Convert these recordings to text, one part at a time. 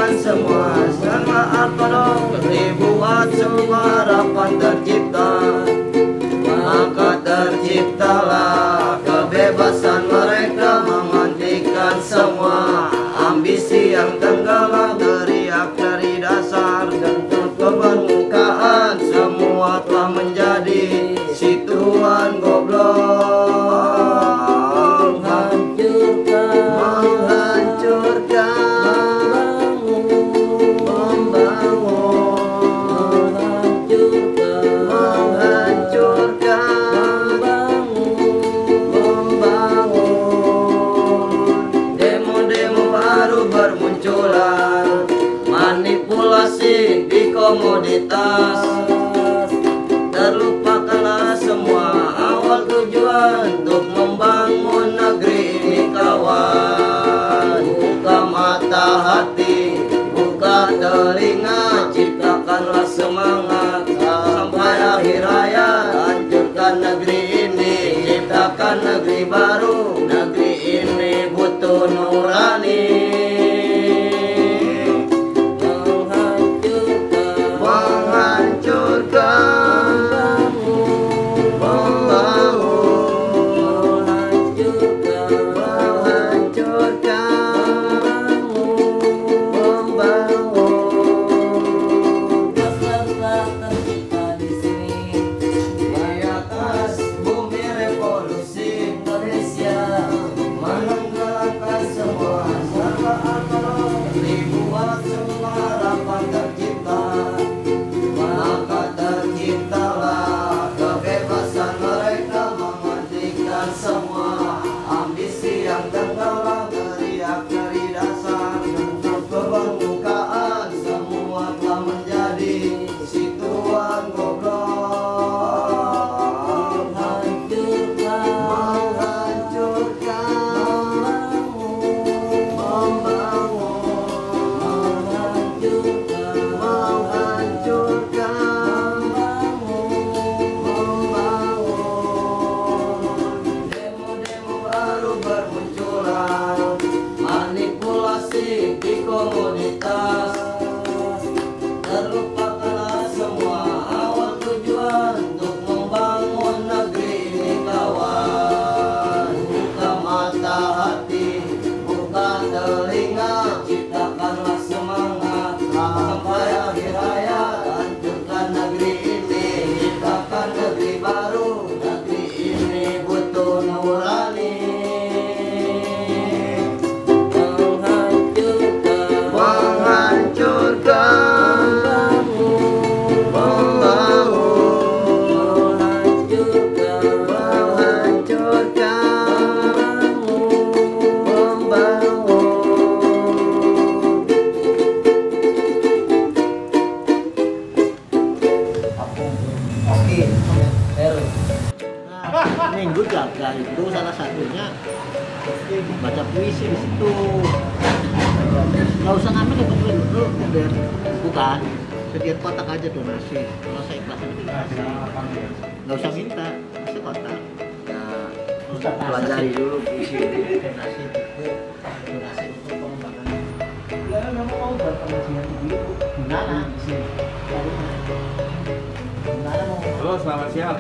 memandikan semua. Dan maaf kalau dibuat semua harapan tercipta, maka terciptalah kebebasan mereka memandikan semua ambisi yang tenggelam teriak dari dasar dan ke permukaan. Semua telah menjadi si Tuhan goblok. Manipulasi di komoditas, terlupakanlah semua awal tujuan untuk membangun negeri ini kawan. Buka mata hati, buka telinga, ciptakanlah semangat sampai akhir hayat. Hancurkan negeri ini, ciptakan negeri baru. Negeri ini butuh nurani. Minggu jaga itu salah satunya baca puisi di situ. Nggak usah ngambil kebetulan dulu, biar bukan setiap kotak aja donasi. Kalau saya ikhlas itu nggak usah minta, masih kotak. Nah, pelajari dulu puisi. Donasi buku, donasi untuk pengembangan. Ya memang mau buat pengajian itu gimana sih? Halo, selamat siang.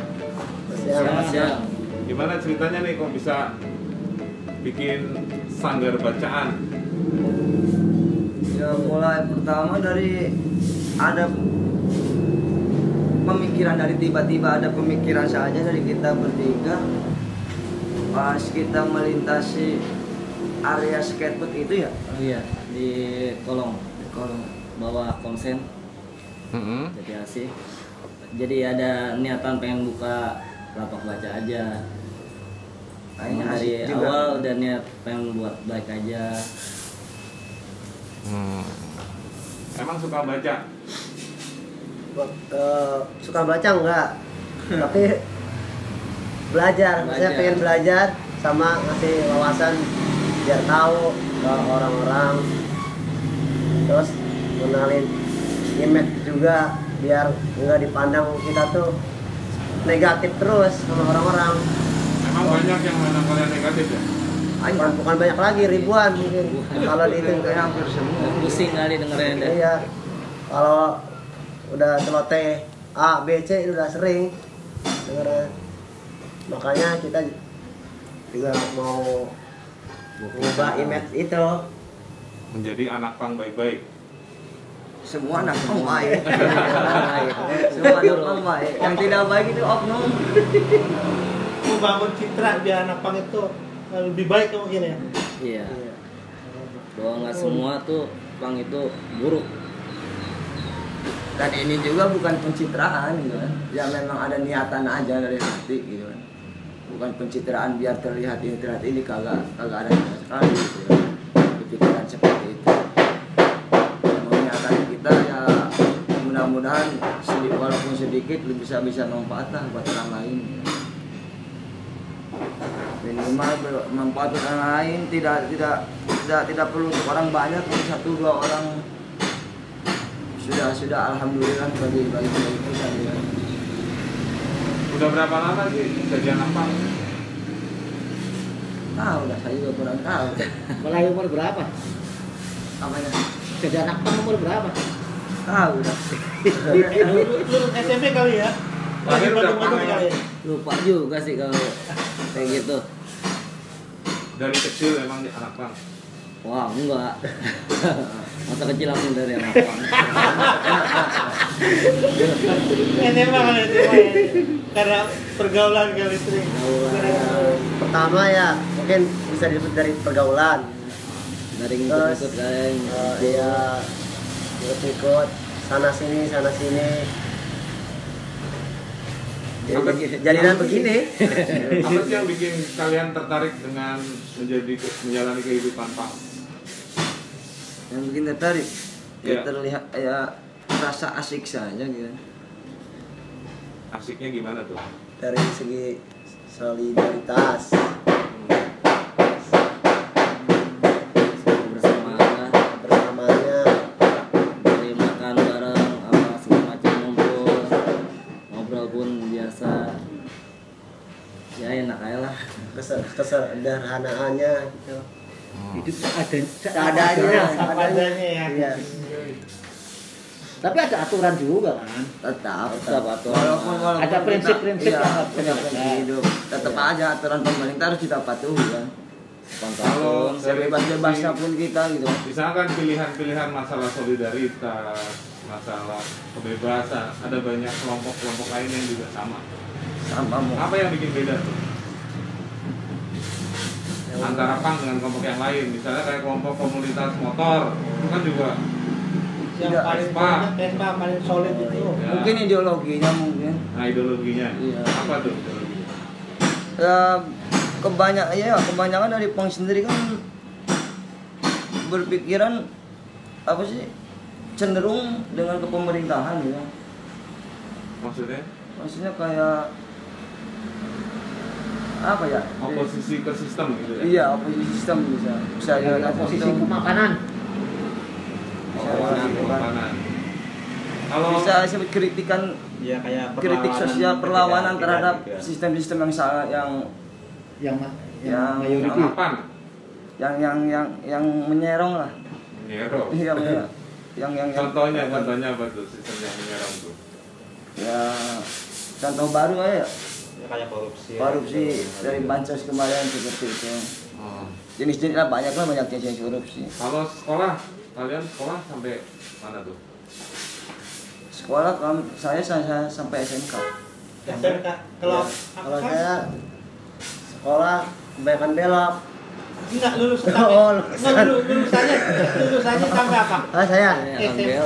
Selamat siang. Gimana ceritanya nih kok bisa bikin sanggar bacaan? Ya mulai pertama dari ada pemikiran, dari tiba-tiba ada pemikiran saja dari kita bertiga pas kita melintasi area skateboard itu ya. Iya, di kolong Kalau bawah konsen. Jadi asik. Jadi ada niatan pengen buka lapak baca aja. kayaknya Dari asik juga. awal udah niat pengen buat baik aja. Emang suka baca? Suka baca enggak, tapi belajar, saya pengen belajar sama ngasih wawasan biar tahu ke orang-orang, terus kenalin image juga biar nggak dipandang kita tuh negatif terus sama orang-orang. Emang banyak yang memandang kalian negatif ya? bukan banyak lagi, ribuan mungkin. Kalau dihitung kayak hampir semua. Pusing kali dengerin deh. iya. Kalau udah celoteh A, B, C itu udah sering dengerin. Makanya kita juga mau mengubah image itu. Menjadi anak pang baik-baik. Semua anak pang baik. Semua anak pang baik. Yang tidak baik itu oknum. Membangun citra biar anak pang itu lebih baik mungkin ya. Iya. Bahwa nggak semua tuh pang itu buruk. Dan ini juga bukan pencitraan gitu kan. Ya memang ada niatan aja dari hati gitu kan. Bukan pencitraan biar terlihat ini kagak ada sama sekali gitu kan. Pikiran seperti itu. Memang niatan kita ya mudah-mudahan walaupun sedikit bisa manfaat lah buat orang lain. Minimal manfaat buat orang lain, tidak perlu untuk orang banyak, 1-2 orang sudah alhamdulillah bagi kita ya. Udah berapa lama sih jadi anak pang? Tahu lah, saya juga kurang tahu. Mulai umur berapa? Apanya? Jadi anak pang umur berapa? Tahu lah. Lulus SMP kali ya. Lahir udah pang ya? kali ya. Lupa juga sih kalau kayak gitu. Dari kecil emang anak pang. Wah, enggak. Masa kecil langsung dari anak pang. SMA kali SMA ya. Karena pergaulan kali sering. Pertama ya mungkin bisa disebut dari pergaulan. Dari Terus, ngikut-ngikut kan. Iya, ikut sana sini. Jadinya begini. Apa sih yang bikin kalian tertarik dengan menjalani kehidupan pang? Yang bikin tertarik ya Iya. terlihat ya rasa asik saja gitu. Asiknya gimana tuh? Dari segi solidaritas, bersamanya, Dari makan bareng apa segala macam ngumpul, ngobrol pun biasa. Ya enak aja lah. kesederhanaannya gitu. Hidup seadanya. Seadanya. Seadanya ya. Iya. Tapi ada aturan juga kan. Tetap Walaupun Ada kita- prinsip-prinsip iya, yang harus punya kita prinsip jaga. hidup. Tetap aja aturan pemerintah harus kita patuhi kan. Kalau Sebebas-bebasnya pun kita gitu. misalkan pilihan-pilihan masalah solidaritas, masalah kebebasan, ada banyak kelompok-kelompok lain yang juga sama. Sama mau. Apa yang bikin beda tuh? Antara pang dengan kelompok yang lain, misalnya kayak kelompok komunitas motor, itu kan juga Yang Tidak, paling Vespa. banyak Vespa paling solid itu. ya, Mungkin ideologinya mungkin. nah ideologinya. Iya. Apa tuh ideologinya? Ya, kebanyakan dari pang sendiri kan berpikiran apa sih cenderung dengan kepemerintahan gitu. Maksudnya kayak apa ya? Oposisi ke sistem gitu ya? Iya, oposisi sistem bisa dikatakan Posisi itu. makanan. Oposisi ke makanan. Kalau Bisa disebut kritikan Ya kayak kritik sosial perlawanan tidak terhadap juga. sistem-sistem yang salah Yang Yang- mayoritas. kapan? yang menyerong lah. Nyerong. Iya, iya. yang Contohnya apa tuh sistem yang menyerang tuh? ya contoh baru aja Ya, kayak korupsi. korupsi dari bansos kemarin seperti itu. Oh. Jenis-jenis lah banyak jenis korupsi. Kalau sekolah, kalian sekolah sampai mana tuh? Sekolah saya sampai SMK. SMK. Kalau Kalau saya sekolah kebanyakan belok. enggak lulus Oh, sampai lulusannya sampai apa? Saya SMK.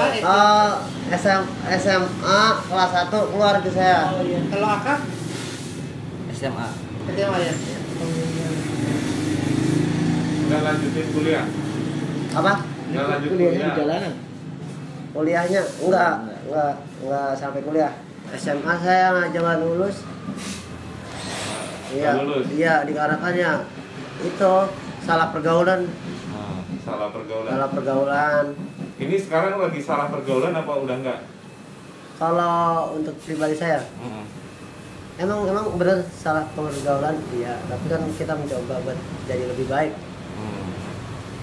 SMA kelas 1 keluar ke saya. Oh iya. Kalau akak SMA. SMA ya. Nggak lanjutin kuliah? Apa? Nggak lanjut Kuliahnya kuliah? di jalanan. Kuliahnya enggak sampai kuliah. SMA saya nggak lulus. Iya, Nggak lulus? iya dikarenakannya itu salah pergaulan, Oh, salah pergaulan. salah pergaulan. Ini sekarang lagi salah pergaulan apa udah enggak? Kalau untuk pribadi saya, emang benar salah pergaulan iya, tapi kan kita mencoba buat jadi lebih baik.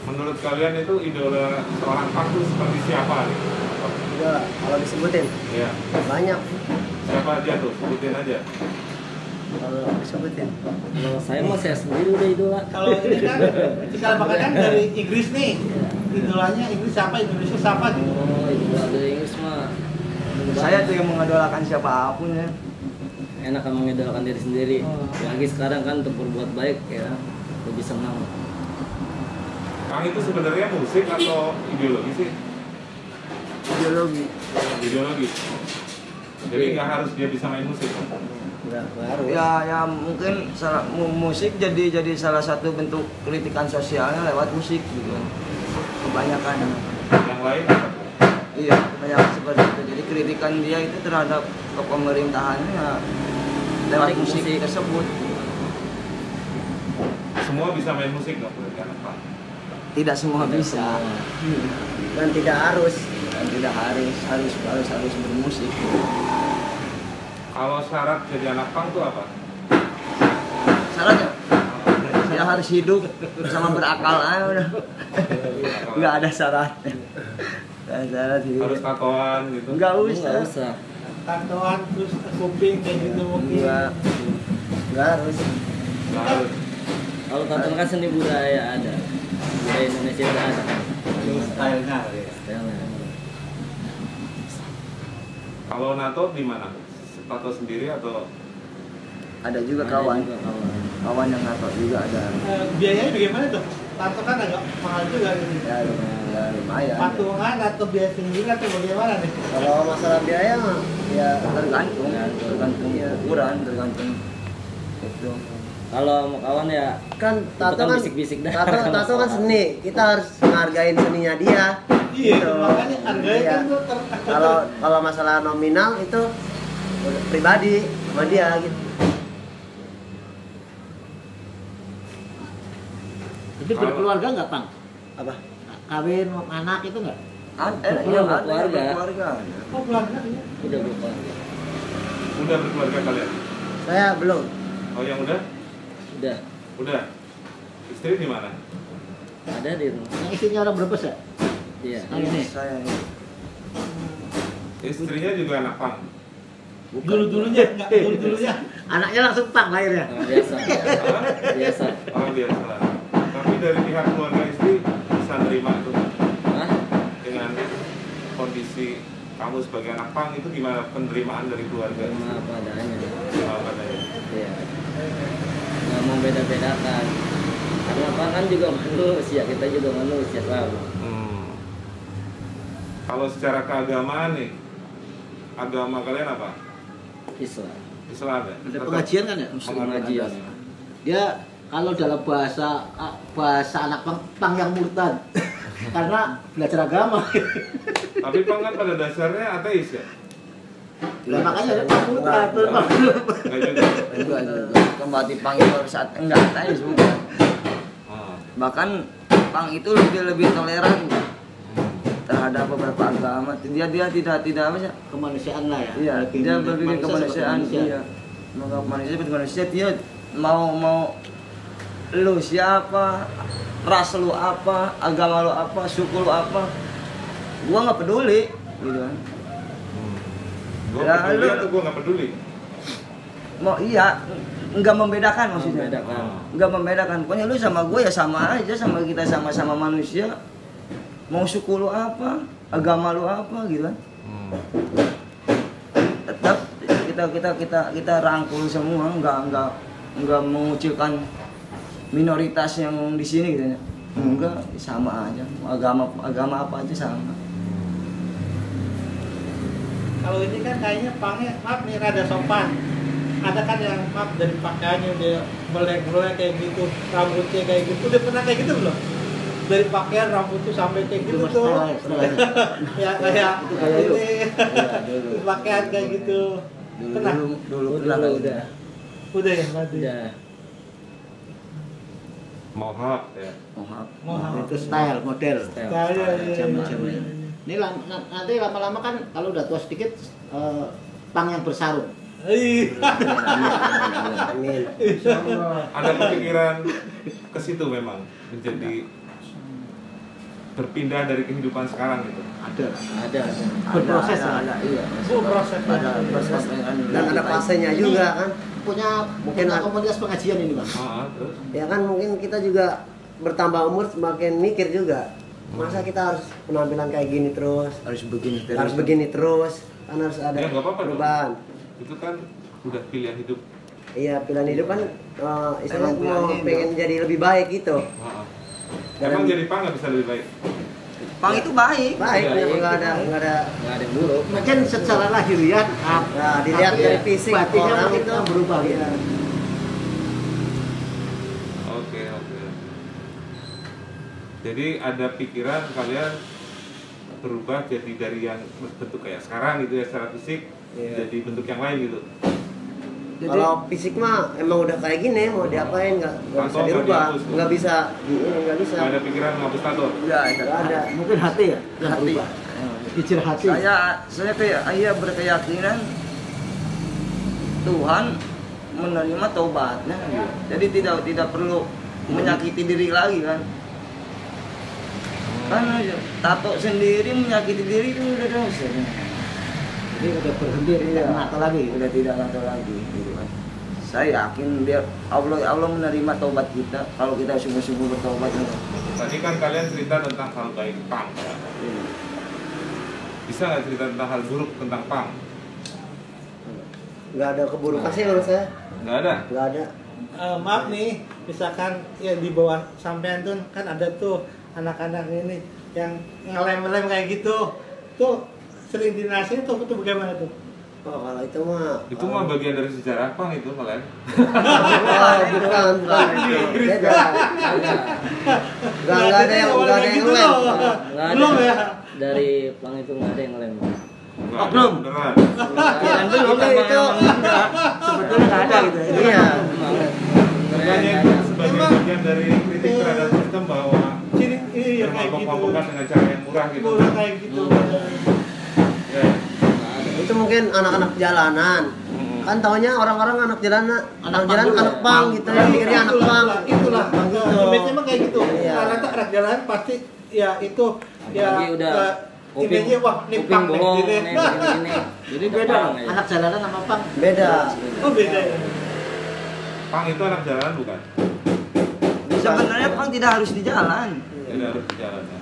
Menurut kalian itu idola seorang punk itu seperti siapa nih? Udah kalau disebutin Iya. banyak Siapa aja tuh? Sebutin aja. kalau disebutin. Kalau saya mah saya sendiri udah idola. Kalau ini kan cikal bakal kan dari Inggris nih. Idolanya Inggris siapa, Indonesia siapa gitu. Oh, idola dari Inggris mah. Saya tuh yang mengidolakan siapapun ya. Enak kan mengidolakan diri sendiri. Oh. Lagi sekarang kan untuk berbuat baik ya, lebih senang. Punk itu sebenarnya musik atau ideologi sih? Ideologi. Ideologi. Jadi nggak harus dia bisa main musik. Nggak harus. Ya mungkin musik jadi salah satu bentuk kritikan sosialnya lewat musik gitu. Kebanyakan. Yang lain apa? Iya, kebanyakan seperti itu. Jadi kritikan dia itu terhadap pemerintahannya ya, lewat Musik. musik tersebut. Semua bisa main musik nggak boleh anak punk? Tidak semua bisa. Dan tidak harus. Dan tidak harus bermusik. Kalau syarat jadi anak punk itu apa? Syaratnya dia harus hidup sama berakal aja udah. Nggak ada syaratnya. Nggak ada syarat hidup. Harus tatoan gitu. Nggak Nggak usah. usah. Tatoan terus kuping kayak gitu mungkin. Nggak harus. Nggak harus. Kalau tonton kan seni budaya ada. Budaya Indonesia udah ada kan. Stylenya. Stylenya. Kalau NATO di mana? Tato sendiri atau Ada juga Ada kawan. juga kawan. Kawan yang nato juga ada. Biayanya bagaimana tuh? Tato kan agak mahal juga gitu. Ya lumayan. Patungan atau biaya sendiri atau bagaimana nih? Kalau masalah biaya mah ya Tergantung ukuran, tergantung itu. Kalau mau kawan ya kan tato Bukan kan bisik-bisik dah. tato kan seni, kita harus menghargain seninya dia. Iya, Gitu. makanya harganya Iya. kan tuh Kalau masalah nominal itu pribadi sama dia gitu. Itu berkeluarga nggak, Pang? Apa? Kawin, anak itu nggak? Iya, berkeluarga. berkeluarga. Oh, keluarga ya. udah berkeluarga. udah berkeluarga kalian? Saya belum. Oh yang udah? Udah Udah. Istri di mana? ada di rumah. Yang istrinya orang Brebes ya? Iya. Nah, ini. Saya Istrinya juga anak punk. Dulu-dulunya, enggak dulu-dulunya. Anaknya langsung Pang lahirnya. Orang biasa. Apa? Biasa. Oh biasa. Tapi dari pihak keluarga istri bisa nerima tuh Hah? dengan kondisi kamu sebagai anak punk itu gimana penerimaan dari keluarga? Sama apa adanya. Gimana katanya? Iya. Nggak mau beda-bedakan. Karena apa kan juga manusia, kita juga manusia sama. Kalau secara keagamaan nih, agama kalian apa? Islam. Islam ya? Ada Tetap- pengajian kan ya? Pengajian. Dia kalau dalam bahasa anak pang yang murtad. Karena belajar agama. Tapi punk kan pada dasarnya ateis ya? Lah makanya ada pang murtad. Nggak juga. juga kembali pang itu saat enggak ateis bukan. Ah. Bahkan pang itu lebih toleran terhadap beberapa agama. Dia tidak apa sih? Kemanusiaan lah ya. Iya, Lebih dia manusia berpikir seperti kemanusiaan. manusia. Iya. Menganggap manusia seperti manusia, dia mau lu siapa, ras lu apa, agama lu apa, suku lu apa, gua nggak peduli, gitu kan. Gue Ya, peduli lu- atau gue nggak peduli? Mau iya, nggak membedakan maksudnya. Membedakan. Nggak membedakan. Pokoknya lu sama gue ya sama aja, sama kita sama-sama manusia. Mau suku lu apa, agama lu apa, gitu kan. Tetap kita rangkul semua, nggak mengucilkan minoritas yang di sini gitu ya. Enggak, sama aja. Agama apa aja sama. Kalau ini kan kayaknya pangnya, maaf nih rada sopan. Ada kan yang maaf dari pakaiannya dia melek-melek kayak gitu, rambutnya kayak gitu. Udah pernah kayak gitu belum? Dari pakaian rambut tuh sampai kayak gitu Itu tuh. style. Ya kayak kayak itu. ini. dulu. Pakaian kayak gitu. Pernah? Dulu Udah, pernah. udah. Udah ya berarti. Udah. Mohak ya. Mohak. Mohak. Itu style, model. Style. Nah, iya, iya, Zaman-zaman iya. ini nanti lama-lama kan kalau udah tua sedikit pang yang bersarung. Amin. Ada kepikiran ke situ memang menjadi berpindah dari kehidupan sekarang itu. Ada. Ada. Berproses ada, iya. Proses. Ada proses Dan ada fasenya juga kan. Punya Mungkin punya komunitas pengajian ini bang. Terus Ya kan mungkin kita juga bertambah umur semakin mikir juga. Masa kita harus penampilan kayak gini terus? harus begini terus. Harus begini terus? Kan harus ada ya nggak apa-apa dong. perubahan. Itu kan udah pilihan hidup. Iya, pilihan hidup kan istilahnya Emang pilihan mau hidup. pengen jadi lebih baik gitu. Emang jadi pang nggak bisa lebih baik? Pang itu baik. Baik, Baik. nggak ada Nggak ada yang buruk. Mungkin secara lahiriah, Nah, dilihat tapi dari fisik batinnya orang mungkin itu berubah gitu. Iya. Oke. Jadi ada pikiran kalian berubah jadi dari yang bentuk kayak sekarang gitu ya secara fisik Iya. jadi bentuk yang lain gitu. Kalau fisik mah emang udah kayak gini, mau diapain nggak bisa Tato nggak dirubah, dihapus. nggak bisa, nggak bisa. Nggak ada pikiran menghapus tato. Enggak Nggak ada. Mungkin hati ya yang Hati. berubah. Kecil hati. Saya kayak berkeyakinan Tuhan menerima taubatnya gitu. Jadi tidak perlu menyakiti diri lagi kan. Karena tato sendiri menyakiti diri itu udah dosa. Jadi udah berhenti, tidak nato lagi. Udah tidak nato lagi gitu kan. Saya yakin dia Allah menerima taubat kita kalau kita sungguh-sungguh bertobat. Tadi kan kalian cerita tentang hal baik pang. Ya? Bisa nggak cerita tentang hal buruk tentang pang? Nggak ada keburukan sih menurut saya. Nggak ada. Nggak ada. Maaf nih, misalkan ya di bawah sampean tuh kan ada tuh anak-anak ini yang ngelem-ngelem kayak gitu. Tuh sering dinasihatin tuh bagaimana tuh? Oh, kalau itu mah Itu mah bagian dari sejarah pang itu kalian. bukan. Beda. Nggak ada yang gitu lem. loh. Nggak ada. Belum ya? Dari pang itu nggak ada yang ngelem. Nggak ada, belum. beneran. Itu sebetulnya nggak ada gitu. Iya. Makanya sebagai bagian dari kritik terhadap sistem bahwa Ciri iya kayak gitu. bermabok-mabokan dengan cara yang murah gitu. Murah kayak gitu. Ya. Itu mungkin anak-anak jalanan. Kan taunya orang-orang anak jalanan, anak jalan anak pang gitu ya, mikirnya anak pang. Itulah. Pang gitu. Image emang kayak gitu. Iya. Karena tuh anak jalan pasti ya itu ya Apalagi udah image-nya wah ini kuping pang nih bolong, gitu. nih, begini-gini. Jadi beda anak jalanan sama pang. Beda. Oh beda ya. Pang itu anak jalanan bukan? Sebenarnya pang tidak harus di jalan. Tidak harus di jalan. Ya.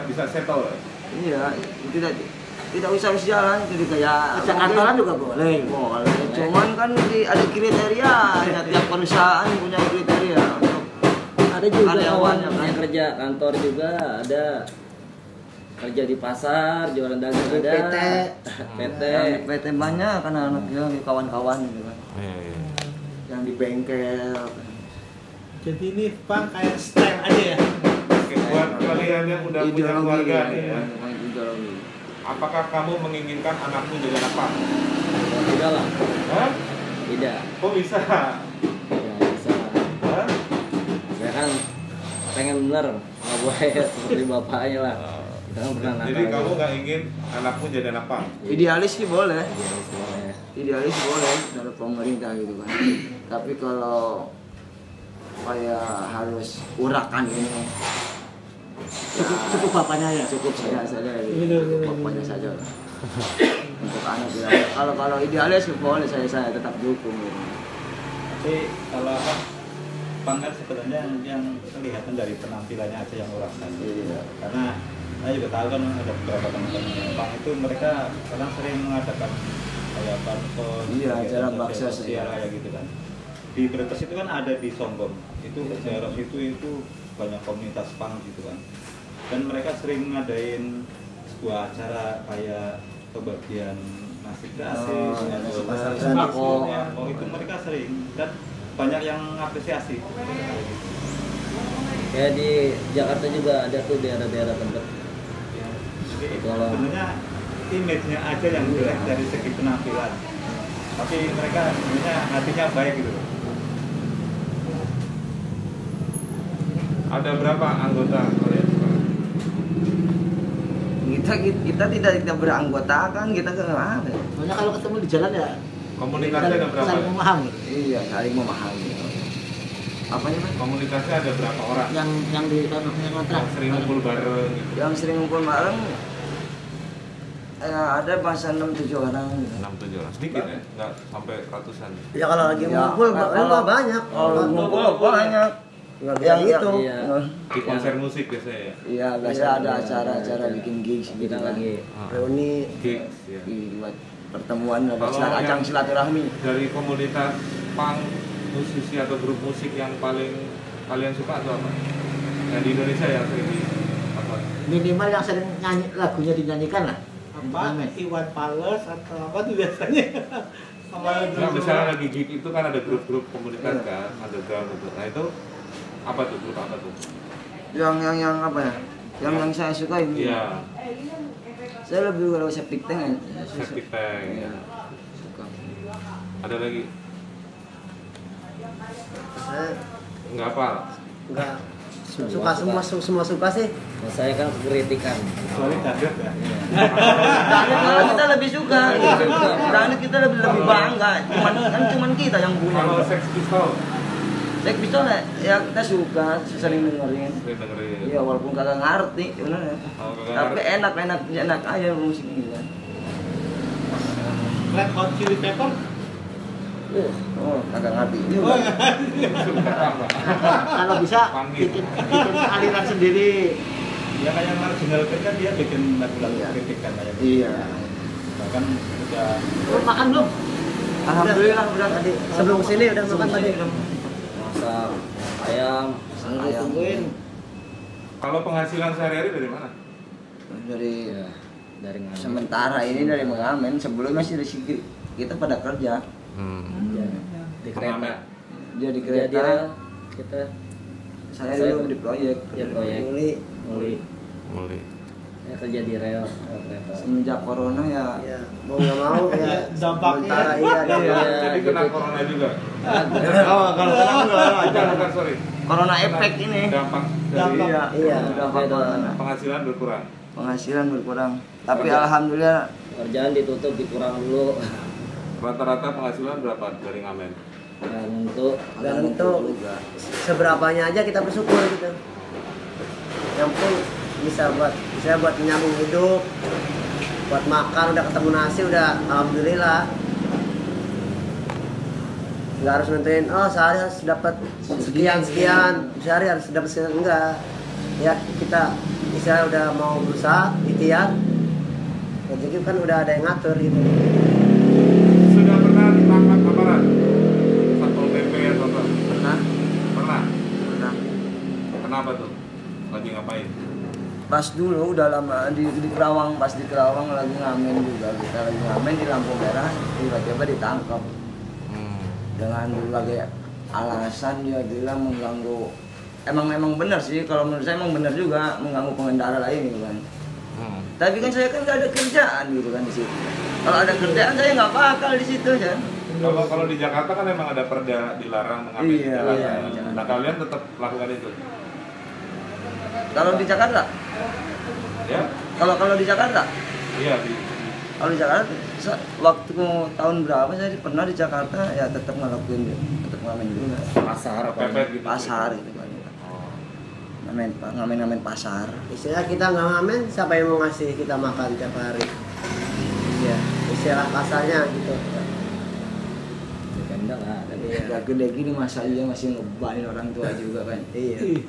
Bisa settle. Ya? Iya, tidak usah harus jalan jadi kayak Kerja kantoran juga boleh. boleh. Cuman kan ada kriteria, tiap perusahaan punya kriteria untuk Ada juga karyawannya kan. Yang kerja kantor juga ada, kerja di pasar jualan dagang Di ada, PT. PT. Yang di PT banyak kan anak-anaknya kawan-kawan gitu kan. Yang di bengkel. Jadi ini pang kayak style aja ya. Oke, buat kalian yang udah punya keluarga nih ya. Ideologi. Apakah kamu menginginkan anakmu jadi anak pang? Tidak lah, Hah? tidak. Kok bisa? Tidak bisa. Hah? Saya kan pengen bener, nggak boleh seperti bapaknya lah. Kita kan pernah nakal. Jadi kamu nggak ingin anakmu jadi anak pang? Idealis sih boleh. Boleh. Idealis boleh dari pemerintah gitu kan. Tapi kalau kayak harus urakan ini cukup bapaknya ya. cukup saya saja Bener, bener, pokoknya bener. saja lah. Untuk anak idealis. Kalau idealis boleh saya tetap dukung gitu. Tapi kalau apa pang kan sebenarnya yang kelihatan dari penampilannya aja yang urakan. Iya. Karena saya juga tahu kan ada beberapa teman-teman yang pang itu mereka kadang sering mengadakan kayak bansos, Iya, kegiatan acara baksos, sosial iya. kayak gitu kan. Di Brebes itu kan ada di Songgom. Itu daerah itu banyak komunitas pang gitu kan. Dan mereka sering ngadain sebuah acara kayak pembagian nasi gratis atau sembako. Oh itu mereka sering dan banyak yang apresiasi. Kayak di Jakarta juga ada tuh daerah-daerah tempat. Ya, jadi Kalau- sebenarnya image-nya aja yang jelek dari segi penampilan. Tapi mereka sebenarnya hatinya baik gitu. Ada berapa anggota kalian sekarang? Kita tidak beranggotakan, kita nggak ada. Soalnya kalau ketemu di jalan ya Komunikasi ada berapa? Saling memahami. Iya, saling memahami. Apanya Mas? Komunikasi ada berapa orang? Yang di tanah yang kontrak. Yang sering ngumpul bareng gitu. Yang sering ngumpul bareng ada bahasa 6-7 orang gitu. 6-7 orang. Sedikit ya? Nggak sampai ratusan. Ya kalau lagi Ya, ngumpul kalau- banyak. Kalau ngumpul banyak. Nggak bisa gitu. Iya. Di konser musik biasanya ya? Iya, biasa ada acara-acara bikin gigs gitu Kita kan. lagi Reuni. Gigs ya. Buat pertemuan Kalau ajang yang- silaturahmi. Dari komunitas punk, musisi atau grup musik yang paling kalian suka atau apa? Yang di Indonesia yang sering di apa? Minimal yang sering nyanyi lagunya dinyanyikan lah. Apa? Iwan Fals atau apa tuh biasanya? Sama Nah, misalnya lagi gig itu kan ada grup-grup komunitas kan, underground gitu. Nah itu apa tuh grup apa tuh? Yang apa ya? Yang saya suka ini. Iya, Saya lebih kalau septic tank ya. Septic Tank. Iya. Suka. Ada lagi? Saya Nggak apa? nggak suka semua suka sih. Kalau saya kan kritikan. Kecuali kaget ya. Dangdut kita lebih suka. Dangdut kita lebih bangga. Cuman kita yang Kalau punya. Sex Pistol, Sex Pistol ya kita suka, sering dengerin. sering dengerin. Iya walaupun kagak ngerti sebenarnya. Oh, kagak Tapi ngerti. enak aja musik ini kan. Red Hot Chili Pepper. Oh, kagak ngerti Oh, juga. Suka apa? Kalau bisa Panggil. bikin aliran sendiri. Ya kayak marginal band kan dia bikin lagu-lagu Iya. kritik kan kayak gitu. Iya. Bahkan udah Lu makan belum? Alhamdulillah udah Tadi sebelum sini udah makan tadi. Masak ayam. Ayam. Tungguin. Kalau penghasilan sehari-hari dari mana? Dari Ya, dari ngamen. sementara ini dari mengamen, sebelumnya sih dari Sigri. Kita pada kerja. Ya, di kereta. Dia di Dia di kereta. rel, kita Saya Saya- dulu di proyek. di proyek Muli. muli. Ya, kerja di rel kereta. Semenjak corona ya. Ya mau nggak mau ya. Dampaknya. Sementara iya. Iya. Jadi kena gitu. corona juga. Kalau Bukan, sorry. corona efek ini. Dampak dari Dampak. Iya, Iya. dampak corona. penghasilan berkurang. Penghasilan berkurang. Tapi alhamdulillah Kerjaan ditutup dikurang dulu. Rata-rata penghasilan berapa dari ngamen? Dan untuk Dan untuk seberapanya aja kita bersyukur gitu. Yang penting bisa buat menyambung hidup, buat makan udah ketemu nasi udah alhamdulillah. Nggak harus nentuin oh sehari harus dapat sekian sehari harus dapat sekian, enggak. Ya kita misalnya udah mau berusaha ikhtiar, rezeki kan udah ada yang ngatur gitu. Sudah pernah ditangkap aparat? Satpol PP atau apa? pernah Pernah? pernah Kenapa tuh? Lagi ngapain? pas dulu udah lama di Kerawang, pas di Kerawang lagi ngamen juga, kita lagi ngamen di lampu merah tiba-tiba ditangkap dengan berbagai alasan. Dia bilang mengganggu, emang benar sih, kalau menurut saya emang benar juga mengganggu pengendara lain gitu kan. Tapi kan saya kan nggak ada kerjaan gitu kan di situ. Kalau ada kerjaan saya nggak bakal di situ kan. Kalau di Jakarta kan emang ada perda dilarang mengamen di Iya, jalan. iya. Nah kalian tetap lakukan itu? Kalau di Jakarta, Ya? kalau di Jakarta, Iya kalau di Jakarta waktu tahun berapa saya pernah di Jakarta ya tetap ngelakuin, tetap ngamen juga. pasar apa? Pepet gitu. Pasar gitu kan. Oh. Ngamen pasar. Istilah kita nggak ngamen, siapa yang mau ngasih kita makan tiap hari? Ya, istilah kasarnya gitu. Kendang ada. Udah gede gini masa iya masih ngebanin orang tua juga kan. Iya.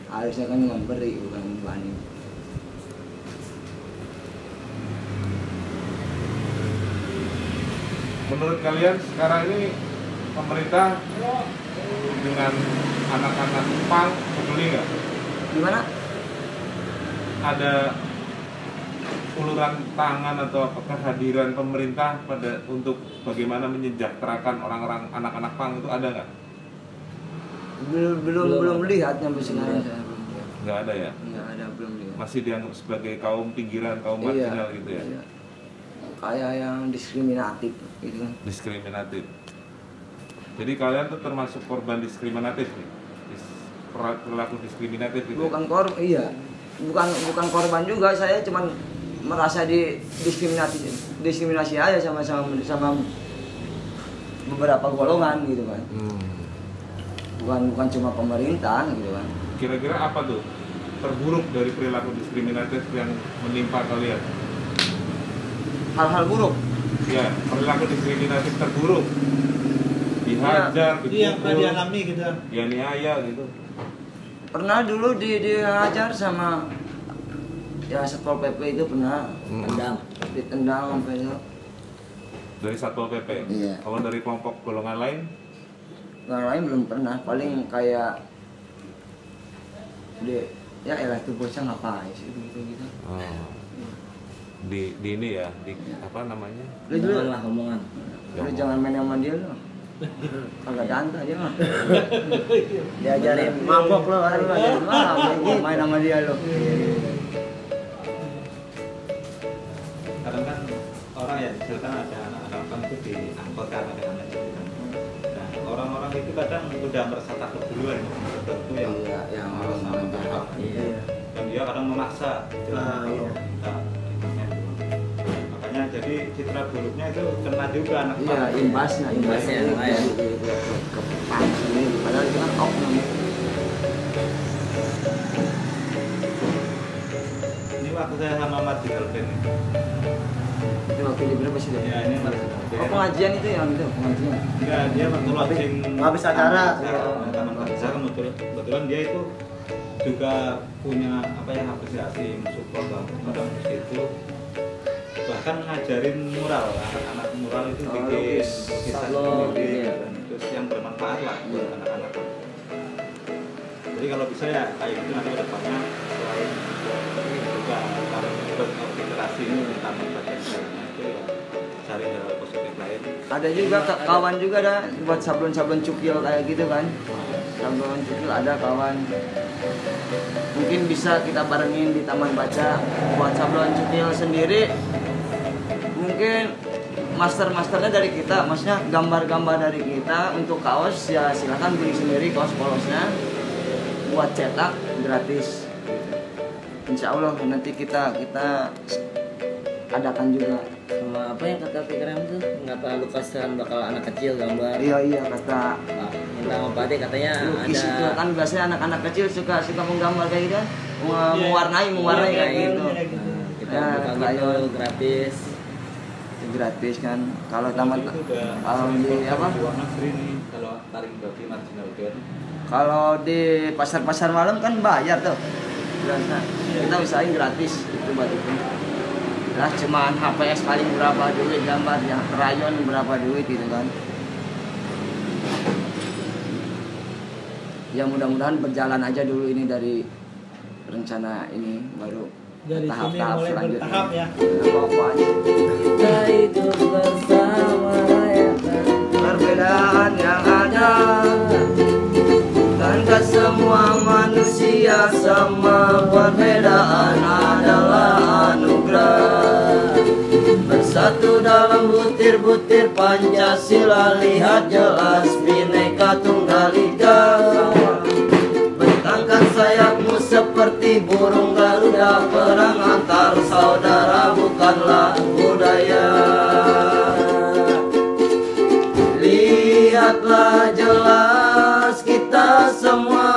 Harusnya kan memberi bukan ngebanin. Menurut kalian sekarang ini pemerintah dengan anak-anak punk peduli nggak? Gimana? Ada uluran tangan atau apa kehadiran pemerintah pada untuk bagaimana menyejahterakan orang-orang anak-anak punk itu ada nggak? Belum lihat sampai sekarang saya belum lihat. Nggak ada ya? Nggak ada, belum lihat. Masih dianggap sebagai kaum pinggiran, kaum marginal gitu ya? Iya. Kayak yang diskriminatif gitu kan. Diskriminatif. Jadi kalian tuh termasuk korban diskriminatif nih? Perilaku diskriminatif gitu ya? Bukan korban juga, saya cuman merasa diskriminasi aja sama beberapa golongan gitu kan. Bukan cuma pemerintah gitu kan. Kira-kira apa tuh terburuk dari perilaku diskriminatif yang menimpa kalian? Hal-hal buruk. Ya, perilaku diskriminatif terburuk. Dihajar, Yang pernah dipukul, dialami gitu. dianiaya gitu. Pernah dulu dihajar sama ya Satpol PP itu pernah ditendang sampai itu. Dari Satpol PP. Iya. Kalau dari kelompok golongan lain, Yang lain belum pernah, paling kayak ya elah tuh bocah ngapain sih gitu. di ini ya, di apa namanya? Lu dulu Omongan. lu jangan main sama dia lu. Kagak danta dia mah. Diajarin mabok lo kan. Lu ajarin mah main sama dia lu. Kadang kan orang ya, misalkan ada anak-anak pang itu diangkut kan anak-anak gitu kan. Nah, orang-orang itu kadang udah merasa takut duluan tertentu yang yang merasa berhak. Iya. Dan dia kadang memaksa Ah, kalau iya. minta ditanya dulu. Makanya jadi citra buruknya itu kena juga anak Iya, pang. imbasnya Imbasnya yang lain. ke pang ini padahal itu kan oknum. Ini waktu saya sama Marginal Band ini. Itu waktu di berapa sih? Ya, ini Marginal Band. Oh, pengajian itu yang itu pengajian. Enggak, dia waktu launching habis acara. Taman Bangsa kebetulan dia itu juga punya apa yang apresiasi mensupport pada musik itu, bahkan ngajarin mural, anak-anak mural itu bikin lukis, lukisan sablon, sendiri iya. dan itu yang bermanfaat lah buat anak-anak. Jadi kalau bisa ya kayak gitu nanti kedepannya selain juga kalau buat literasi di taman bagian jalannya itu ya cari hal positif lain. Ada juga kawan juga ada buat sablon-sablon cukil kayak gitu kan. Sablon cukil ada kawan. Mungkin bisa kita barengin di taman baca buat sablon cukil sendiri. Mungkin masternya dari kita, maksudnya gambar-gambar dari kita untuk kaos ya silakan beli sendiri kaos polosnya. Buat cetak gratis. Insya Allah nanti kita adakan juga. Sama apa yang kata Pikrem tuh, ngata lukisan bakal anak kecil gambar. Iya kata Pak, minta sama Pak Ade katanya lukis itu ada kan biasanya anak-anak kecil suka menggambar kayak gitu kan. Iya. mewarnai kayak gitu. Iya, gitu. kita Ya, buka Pak gitu Yon. gratis. Itu gratis kan. Kalau taman Itu udah kalau di apa? di luar negeri nih kalau tarik bagi Marginal Band. Kalau di pasar-pasar malam kan bayar tuh. Biasa. Kita usahain gratis itu buat itu. Lah cuman HPS paling berapa duit gambar yang rayon berapa duit gitu kan. Ya mudah-mudahan berjalan aja dulu ini dari rencana ini baru Dari sini tahap-tahap mulai selanjutnya. bertahap ya. Apa aja. Kita hidup bersama rayakan Perbedaan yang ada bukankah semua manusia sama, perbedaan adalah anugerah. Bersatu dalam butir-butir Pancasila, lihat jelas Bhinneka Tunggal Ika. Bentangkan sayapmu seperti burung Garuda, perang antar saudara bukanlah budaya. Lihatlah jelas kita semua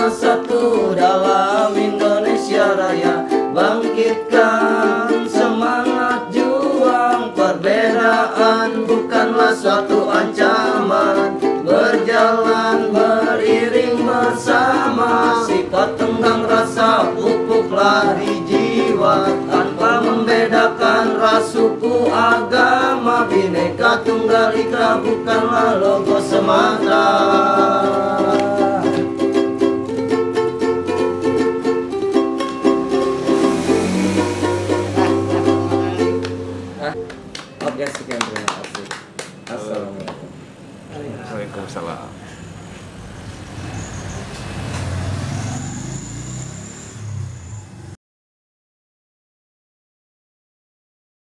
satu dalam Indonesia Raya. Bangkitkan semangat juang, perbedaan bukanlah suatu ancaman. Berjalan beriring bersama, sikap tenggang rasa pupuklah di jiwa. Tanpa membedakan ras, suku, agama, Bhinneka Tunggal Ika bukanlah logo semata. Oke, sekian terima kasih. Assalamualaikum. Waalaikumsalam.